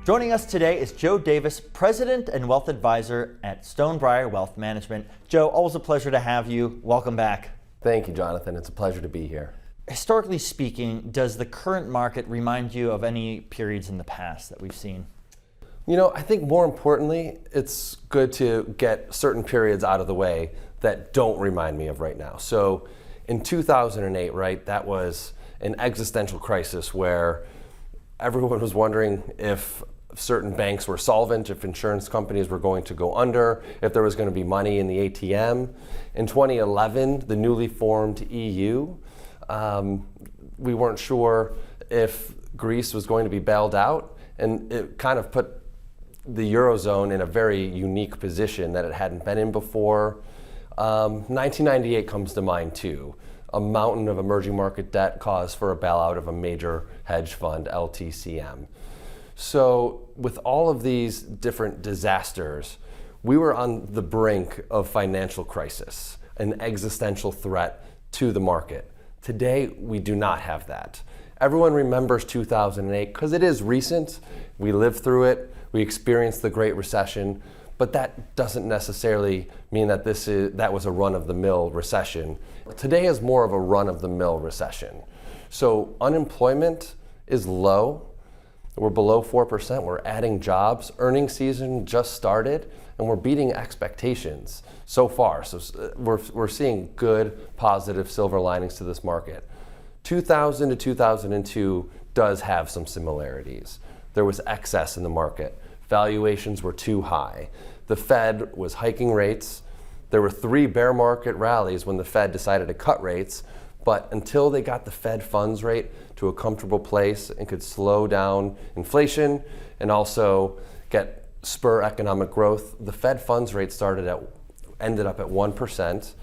Joining us today is Joe Davis, President and Wealth Advisor at Stonebriar Wealth Management. Joe, always a pleasure to have you. Welcome back. Thank you, Jonathan. It's a pleasure to be here. Historically speaking, does the current market remind you of any periods in the past that we've seen? You know, I think more importantly, it's good to get certain periods out of the way that don't remind me of right now. So in 2008, right, that was an existential crisis where everyone was wondering if certain banks were solvent, if insurance companies were going to go under, if there was going to be money in the ATM. In 2011, the newly formed EU, we weren't sure if Greece was going to be bailed out, and it kind of put the Eurozone in a very unique position that it hadn't been in before. 1998 comes to mind too. A mountain of emerging market debt caused for a bailout of a major hedge fund, LTCM. So with all of these different disasters, we were on the brink of financial crisis, an existential threat to the market. Today, we do not have that. Everyone remembers 2008 because it is recent. We lived through it. We experienced the Great Recession, but that doesn't necessarily mean that that was a run-of-the-mill recession. Today is more of a run-of-the-mill recession. So unemployment is low. We're below 4%. We're adding jobs. Earnings season just started, and we're beating expectations so far. So we're seeing good, positive silver linings to this market. 2000 to 2002 does have some similarities. There was excess in the market. Valuations were too high. The Fed was hiking rates. There were 3 bear market rallies when the Fed decided to cut rates, but until they got the Fed funds rate to a comfortable place and could slow down inflation and also spur economic growth, the Fed funds rate ended up at 1%,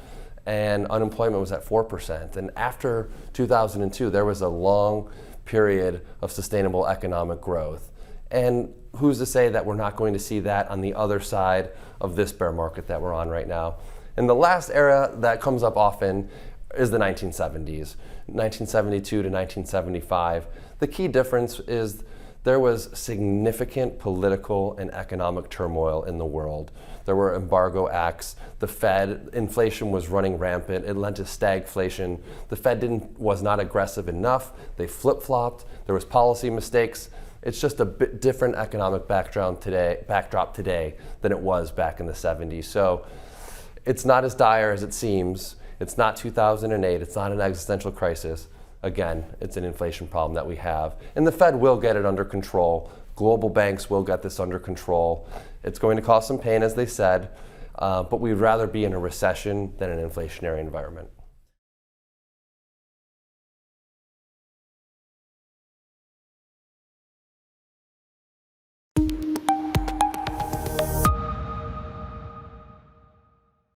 and unemployment was at 4%. And after 2002, there was a long period of sustainable economic growth. And who's to say that we're not going to see that on the other side of this bear market that we're on right now? And the last era that comes up often is the 1970s, 1972 to 1975. The key difference is there was significant political and economic turmoil in the world. There were embargo acts. The Fed, inflation was running rampant. It led to stagflation. The Fed was not aggressive enough. They flip-flopped. There was policy mistakes. It's just a bit different economic backdrop today than it was back in the 70s. So it's not as dire as it seems. It's not 2008. It's not an existential crisis. Again, it's an inflation problem that we have. And the Fed will get it under control. Global banks will get this under control. It's going to cause some pain, as they said, but we'd rather be in a recession than an inflationary environment.